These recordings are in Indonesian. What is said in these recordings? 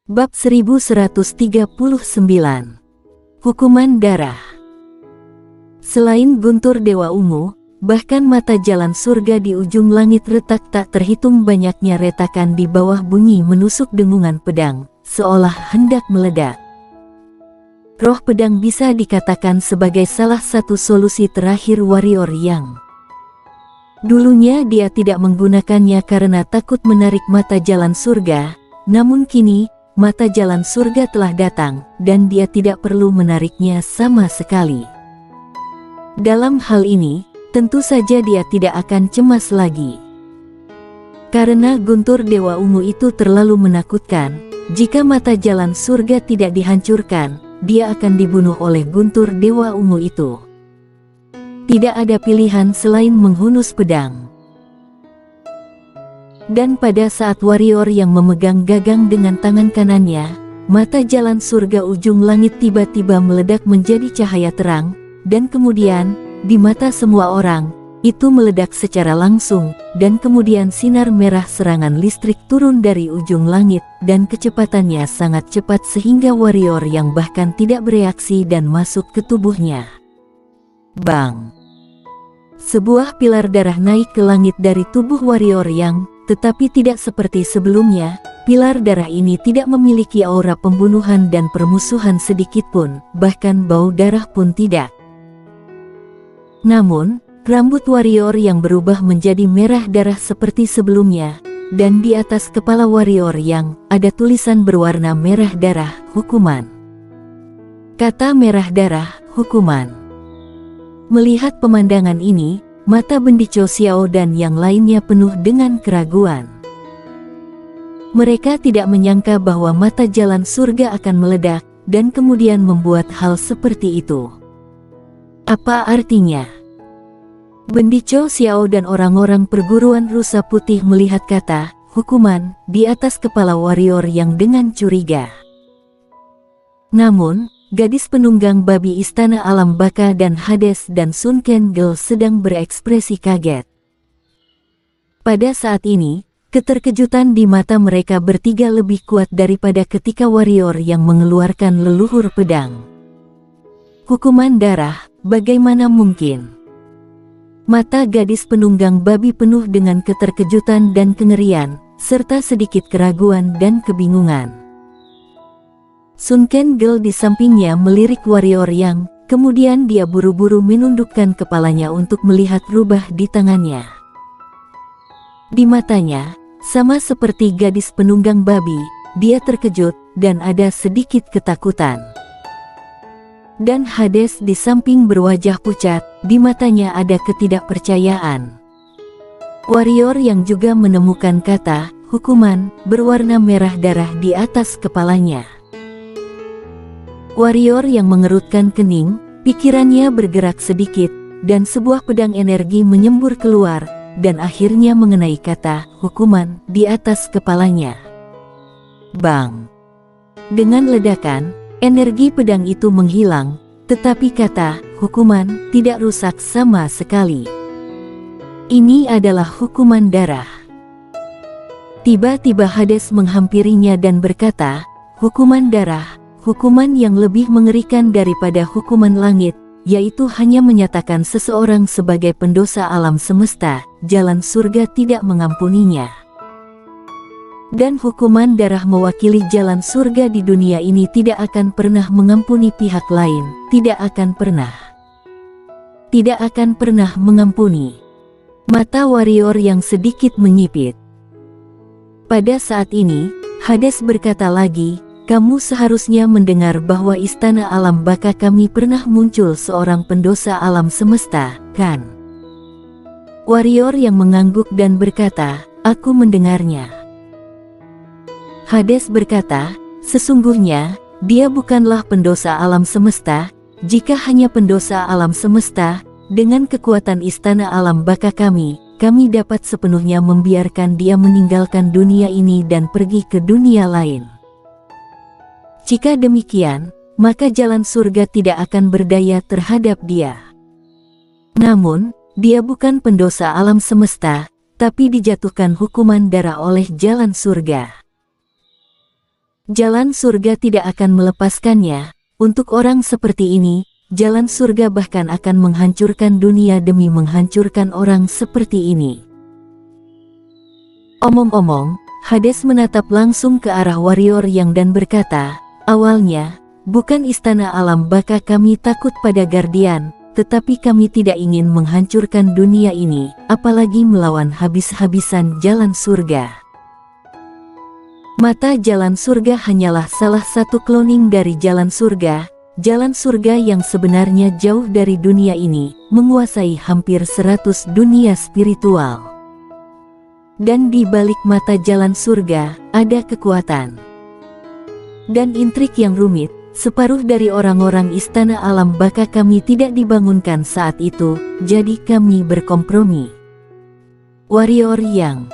Bab 1139. Hukuman darah. Selain guntur Dewa Ungu, bahkan mata jalan surga di ujung langit retak tak terhitung banyaknya retakan di bawah bunyi menusuk dengungan pedang, seolah hendak meledak. Roh pedang bisa dikatakan sebagai salah satu solusi terakhir warrior yang dulunya dia tidak menggunakannya karena takut menarik mata jalan surga, namun kini mata jalan surga telah datang, dan dia tidak perlu menariknya sama sekali. Dalam hal ini, tentu saja dia tidak akan cemas lagi. Karena guntur Dewa Ungu itu terlalu menakutkan, jika mata jalan surga tidak dihancurkan, dia akan dibunuh oleh guntur Dewa Ungu itu. Tidak ada pilihan selain menghunus pedang. Dan pada saat warrior yang memegang gagang dengan tangan kanannya, mata jalan surga ujung langit tiba-tiba meledak menjadi cahaya terang, dan kemudian, di mata semua orang, itu meledak secara langsung, dan kemudian sinar merah serangan listrik turun dari ujung langit, dan kecepatannya sangat cepat sehingga warrior yang bahkan tidak bereaksi dan masuk ke tubuhnya. Bang! Sebuah pilar darah naik ke langit dari tubuh warrior yang, tetapi tidak seperti sebelumnya, pilar darah ini tidak memiliki aura pembunuhan dan permusuhan sedikitpun, bahkan bau darah pun tidak. Namun, rambut warrior yang berubah menjadi merah darah seperti sebelumnya, dan di atas kepala warrior yang ada tulisan berwarna merah darah, hukuman. Kata merah darah, hukuman. Melihat pemandangan ini, mata Bendico Xiao dan yang lainnya penuh dengan keraguan. Mereka tidak menyangka bahwa mata jalan surga akan meledak, dan kemudian membuat hal seperti itu. Apa artinya? Bendico Xiao dan orang-orang perguruan rusa putih melihat kata, hukuman, di atas kepala warrior yang dengan curiga. Namun, gadis penunggang babi istana alam baka dan Hades dan Sun Kangel sedang berekspresi kaget. Pada saat ini, keterkejutan di mata mereka bertiga lebih kuat daripada ketika warrior yang mengeluarkan leluhur pedang. Hukuman darah, bagaimana mungkin? Mata gadis penunggang babi penuh dengan keterkejutan dan kengerian, serta sedikit keraguan dan kebingungan. Sun Kangel di sampingnya melirik warrior yang, kemudian dia buru-buru menundukkan kepalanya untuk melihat rubah di tangannya. Di matanya, sama seperti gadis penunggang babi, dia terkejut, dan ada sedikit ketakutan. Dan Hades di samping berwajah pucat, di matanya ada ketidakpercayaan. Warrior yang juga menemukan kata, hukuman, berwarna merah darah di atas kepalanya. Warrior yang mengerutkan kening, pikirannya bergerak sedikit, dan sebuah pedang energi menyembur keluar, dan akhirnya mengenai kata, hukuman, di atas kepalanya. Bang! Dengan ledakan, energi pedang itu menghilang, tetapi kata, hukuman, tidak rusak sama sekali. Ini adalah hukuman darah. Tiba-tiba Hades menghampirinya dan berkata, hukuman darah, hukuman yang lebih mengerikan daripada hukuman langit, yaitu hanya menyatakan seseorang sebagai pendosa alam semesta, jalan surga tidak mengampuninya. Dan hukuman darah mewakili jalan surga di dunia ini tidak akan pernah mengampuni pihak lain, tidak akan pernah. Tidak akan pernah mengampuni. Mata warrior yang sedikit menyipit. Pada saat ini, Hades berkata lagi, kamu seharusnya mendengar bahwa istana alam baka kami pernah muncul seorang pendosa alam semesta, kan? Warrior yang mengangguk dan berkata, aku mendengarnya. Hades berkata, sesungguhnya, dia bukanlah pendosa alam semesta, jika hanya pendosa alam semesta, dengan kekuatan istana alam baka kami dapat sepenuhnya membiarkan dia meninggalkan dunia ini dan pergi ke dunia lain. Jika demikian, maka jalan surga tidak akan berdaya terhadap dia. Namun, dia bukan pendosa alam semesta, tapi dijatuhkan hukuman darah oleh jalan surga. Jalan surga tidak akan melepaskannya. Untuk orang seperti ini, jalan surga bahkan akan menghancurkan dunia demi menghancurkan orang seperti ini. Omong-omong, Hades menatap langsung ke arah warrior yang dan berkata, awalnya, bukan istana alam baka kami takut pada Guardian, tetapi kami tidak ingin menghancurkan dunia ini, apalagi melawan habis-habisan jalan surga. Mata jalan surga hanyalah salah satu kloning dari jalan surga yang sebenarnya jauh dari dunia ini, menguasai hampir 100 dunia spiritual. Dan di balik mata jalan surga, ada kekuatan dan intrik yang rumit. Separuh dari orang-orang istana alam baka kami tidak dibangunkan saat itu, jadi kami berkompromi. Warrior yang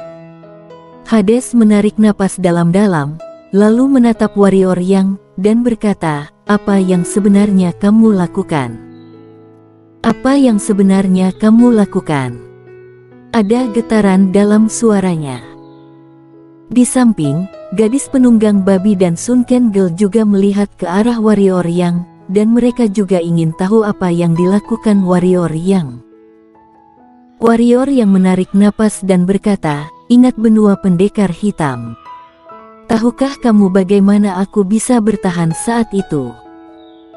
Hades menarik napas dalam-dalam, lalu menatap warrior yang dan berkata, apa yang sebenarnya kamu lakukan? Apa yang sebenarnya kamu lakukan? Ada getaran dalam suaranya. Di samping, gadis penunggang babi dan Sunken Girl juga melihat ke arah warrior yang, dan mereka juga ingin tahu apa yang dilakukan warrior yang. Warrior yang menarik napas dan berkata, ingat benua pendekar hitam. Tahukah kamu bagaimana aku bisa bertahan saat itu?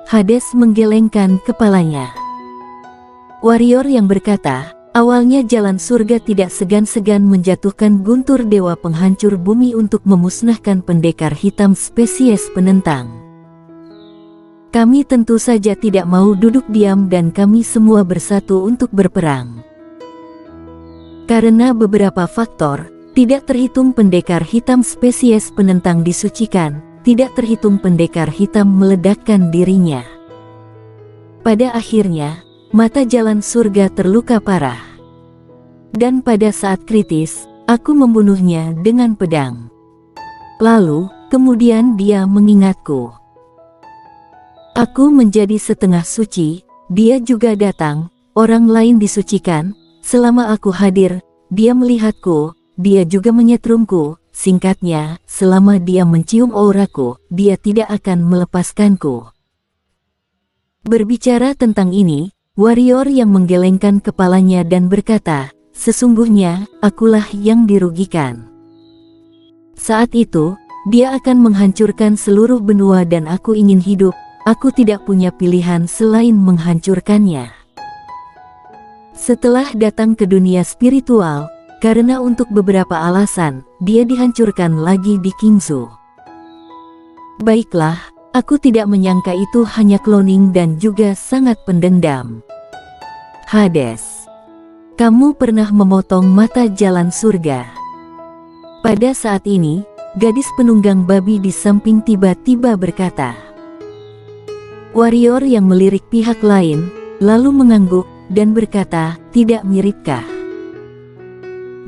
Hades menggelengkan kepalanya. Warrior yang berkata, awalnya jalan surga tidak segan-segan menjatuhkan guntur dewa penghancur bumi untuk memusnahkan pendekar hitam spesies penentang. Kami tentu saja tidak mau duduk diam dan kami semua bersatu untuk berperang. Karena beberapa faktor, tidak terhitung pendekar hitam spesies penentang disucikan, tidak terhitung pendekar hitam meledakkan dirinya. Pada akhirnya, mata jalan surga terluka parah. Dan pada saat kritis, aku membunuhnya dengan pedang. Lalu, kemudian dia mengingatku. Aku menjadi setengah suci, dia juga datang, orang lain disucikan, selama aku hadir, dia melihatku, dia juga menyetrumku, singkatnya, selama dia mencium auraku, dia tidak akan melepaskanku. Berbicara tentang ini, warrior yang menggelengkan kepalanya dan berkata, sesungguhnya, akulah yang dirugikan. Saat itu, dia akan menghancurkan seluruh benua dan aku ingin hidup, aku tidak punya pilihan selain menghancurkannya. Setelah datang ke dunia spiritual, karena untuk beberapa alasan, dia dihancurkan lagi di Kingsu. Baiklah, aku tidak menyangka itu hanya cloning dan juga sangat pendendam. Hades, kamu pernah memotong mata jalan surga. Pada saat ini, gadis penunggang babi di samping tiba-tiba berkata. Warrior yang melirik pihak lain, lalu mengangguk, dan berkata, tidak miripkah?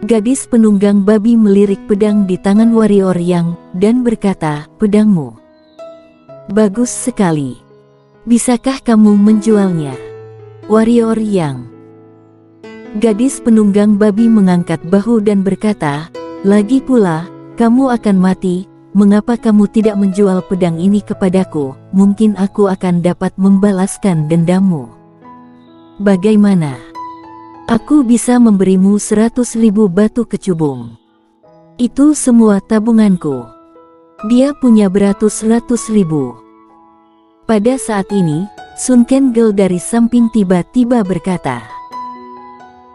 Gadis penunggang babi melirik pedang di tangan warrior yang, dan berkata, pedangmu. Bagus sekali. Bisakah kamu menjualnya? Warrior yang. Gadis penunggang babi mengangkat bahu dan berkata, lagi pula, kamu akan mati, mengapa kamu tidak menjual pedang ini kepadaku, mungkin aku akan dapat membalaskan dendammu. Bagaimana? Aku bisa memberimu 100.000 batu kecubung. Itu semua tabunganku. Dia punya beratus-ratus ribu. Pada saat ini, Sunken Girl dari samping tiba-tiba berkata.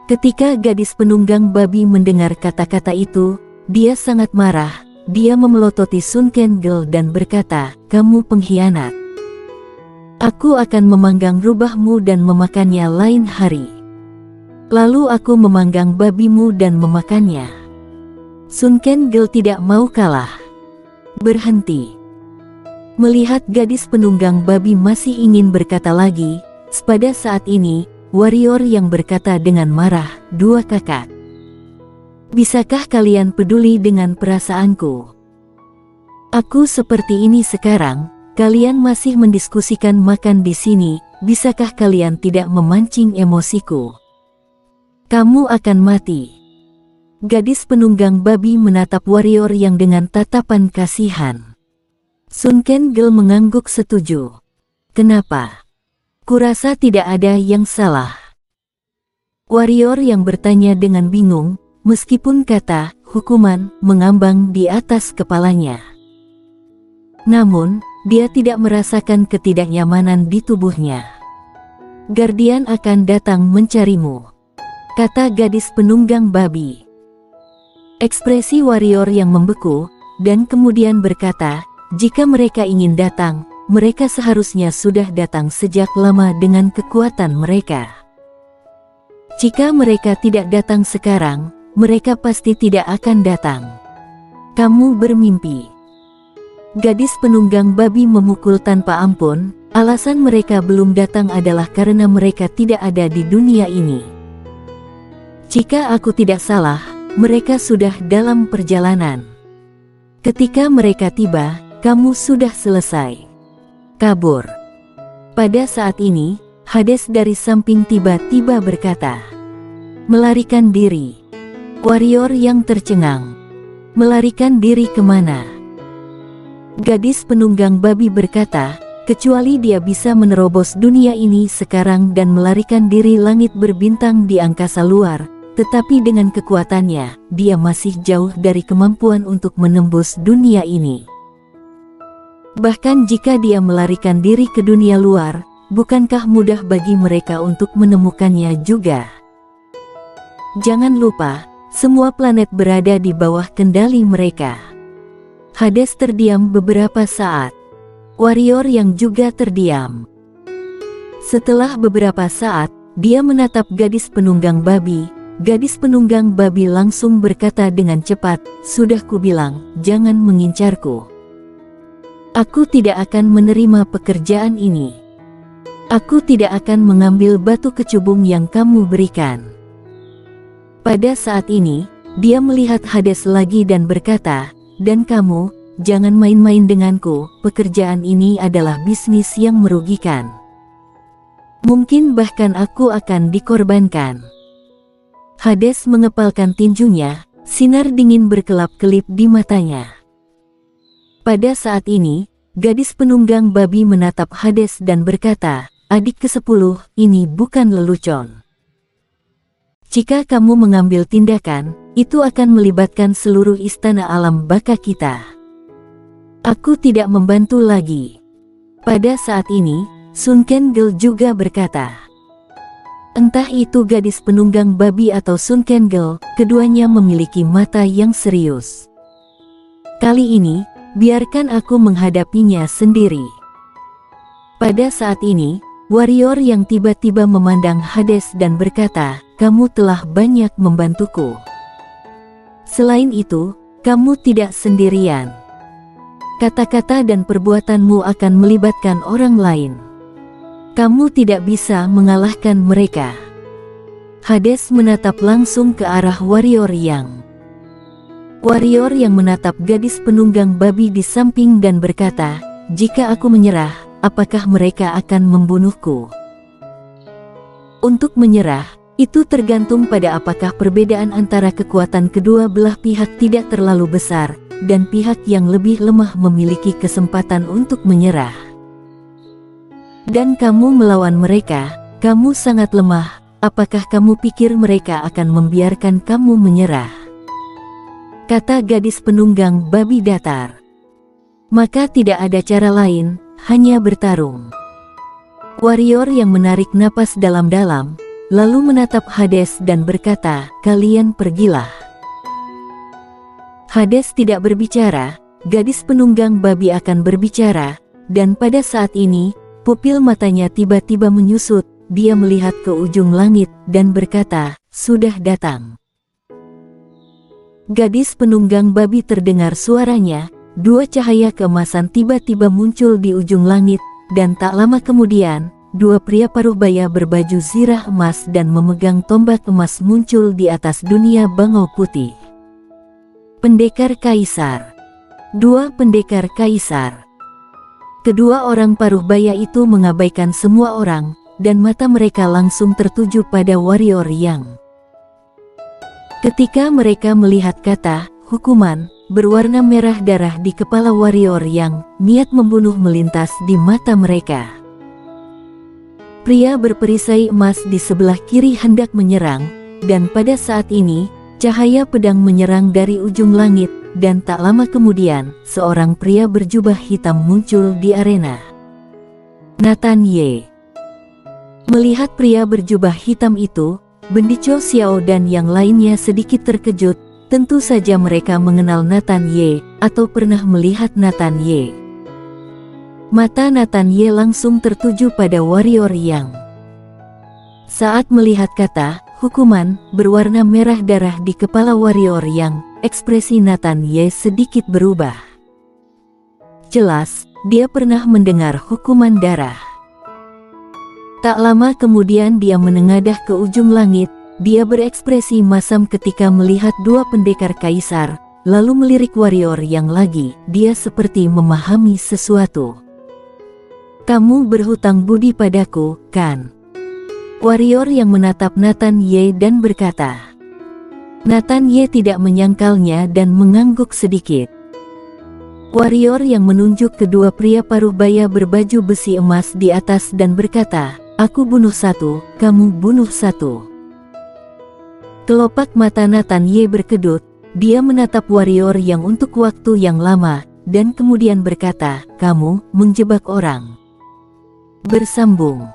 Ketika gadis penunggang babi mendengar kata-kata itu, dia sangat marah, dia memelototi Sunken Girl dan berkata, kamu pengkhianat. Aku akan memanggang rubahmu dan memakannya lain hari. Lalu aku memanggang babimu dan memakannya. Sunken Girl tidak mau kalah. Berhenti. Melihat gadis penunggang babi masih ingin berkata lagi, pada saat ini, warrior yang berkata dengan marah, dua kakak. Bisakah kalian peduli dengan perasaanku? Aku seperti ini sekarang, kalian masih mendiskusikan makan di sini, bisakah kalian tidak memancing emosiku? Kamu akan mati. Gadis penunggang babi menatap warrior yang dengan tatapan kasihan. Sun Kangol mengangguk setuju. Kenapa? Kurasa tidak ada yang salah. Warrior yang bertanya dengan bingung, meskipun kata hukuman mengambang di atas kepalanya. Namun, dia tidak merasakan ketidaknyamanan di tubuhnya. Guardian akan datang mencarimu, kata gadis penunggang babi. Ekspresi warrior yang membeku, dan kemudian berkata, jika mereka ingin datang, mereka seharusnya sudah datang sejak lama dengan kekuatan mereka. Jika mereka tidak datang sekarang, mereka pasti tidak akan datang. Kamu bermimpi. Gadis penunggang babi memukul tanpa ampun, alasan mereka belum datang adalah karena mereka tidak ada di dunia ini. Jika aku tidak salah, mereka sudah dalam perjalanan. Ketika mereka tiba, kamu sudah selesai. Kabur. Pada saat ini, Hades dari samping tiba-tiba berkata, melarikan diri. Warrior yang tercengang. Melarikan diri kemana? Gadis penunggang babi berkata, kecuali dia bisa menerobos dunia ini sekarang dan melarikan diri langit berbintang di angkasa luar, tetapi dengan kekuatannya, dia masih jauh dari kemampuan untuk menembus dunia ini. Bahkan jika dia melarikan diri ke dunia luar, bukankah mudah bagi mereka untuk menemukannya juga? Jangan lupa, semua planet berada di bawah kendali mereka. Hades terdiam beberapa saat. Warrior yang juga terdiam. Setelah beberapa saat, dia menatap gadis penunggang babi. Gadis penunggang babi langsung berkata dengan cepat, sudah kubilang, jangan mengincarku. Aku tidak akan menerima pekerjaan ini. Aku tidak akan mengambil batu kecubung yang kamu berikan. Pada saat ini, dia melihat Hades lagi dan berkata, dan kamu, jangan main-main denganku, pekerjaan ini adalah bisnis yang merugikan. Mungkin bahkan aku akan dikorbankan. Hades mengepalkan tinjunya, sinar dingin berkelap-kelip di matanya. Pada saat ini, gadis penunggang babi menatap Hades dan berkata, adik ke-10, ini bukan lelucon. Jika kamu mengambil tindakan, itu akan melibatkan seluruh istana alam baka kita. Aku tidak membantu lagi. Pada saat ini, Sun Kangol juga berkata. Entah itu gadis penunggang babi atau Sun Kangol, keduanya memiliki mata yang serius. Kali ini, biarkan aku menghadapinya sendiri. Pada saat ini, warrior yang tiba-tiba memandang Hades dan berkata, kamu telah banyak membantuku. Selain itu, kamu tidak sendirian. Kata-kata dan perbuatanmu akan melibatkan orang lain. Kamu tidak bisa mengalahkan mereka. Hades menatap langsung ke arah warrior yang. Warrior yang menatap gadis penunggang babi di samping dan berkata, jika aku menyerah, apakah mereka akan membunuhku? Untuk menyerah, itu tergantung pada apakah perbedaan antara kekuatan kedua belah pihak tidak terlalu besar, dan pihak yang lebih lemah memiliki kesempatan untuk menyerah. Dan kamu melawan mereka, kamu sangat lemah, apakah kamu pikir mereka akan membiarkan kamu menyerah? Kata gadis penunggang babi datar. Maka tidak ada cara lain, hanya bertarung. Warrior yang menarik napas dalam-dalam, lalu menatap Hades dan berkata, kalian pergilah. Hades tidak berbicara, gadis penunggang babi akan berbicara, dan pada saat ini, pupil matanya tiba-tiba menyusut, dia melihat ke ujung langit, dan berkata, sudah datang. Gadis penunggang babi terdengar suaranya, dua cahaya keemasan tiba-tiba muncul di ujung langit, dan tak lama kemudian, dua pria paruh baya berbaju zirah emas dan memegang tombak emas muncul di atas dunia bangau putih. Pendekar Kaisar. Dua pendekar Kaisar. Kedua orang paruh baya itu mengabaikan semua orang, dan mata mereka langsung tertuju pada warrior yang. Ketika mereka melihat kata, hukuman, berwarna merah darah di kepala warrior yang niat membunuh melintas di mata mereka. Pria berperisai emas di sebelah kiri hendak menyerang, dan pada saat ini, cahaya pedang menyerang dari ujung langit, dan tak lama kemudian, seorang pria berjubah hitam muncul di arena. Nathan Ye. Melihat pria berjubah hitam itu, Bendico Xiao dan yang lainnya sedikit terkejut. Tentu saja mereka mengenal Nathan Ye, atau pernah melihat Nathan Ye. Mata Nathan Ye langsung tertuju pada warrior yang saat melihat kata hukuman berwarna merah darah di kepala warrior yang, ekspresi Nathan Ye sedikit berubah. Jelas, dia pernah mendengar hukuman darah. Tak lama kemudian dia menengadah ke ujung langit. Dia berekspresi masam ketika melihat dua pendekar kaisar, lalu melirik warrior yang lagi. Dia seperti memahami sesuatu. Kamu berhutang budi padaku, kan? Warrior yang menatap Nathan Ye dan berkata. Nathan Ye tidak menyangkalnya dan mengangguk sedikit. Warrior yang menunjuk kedua pria paruh baya berbaju besi emas di atas dan berkata, aku bunuh satu, kamu bunuh satu. Kelopak mata Nathan Ye berkedut, dia menatap warrior yang untuk waktu yang lama, dan kemudian berkata, kamu menjebak orang. Bersambung.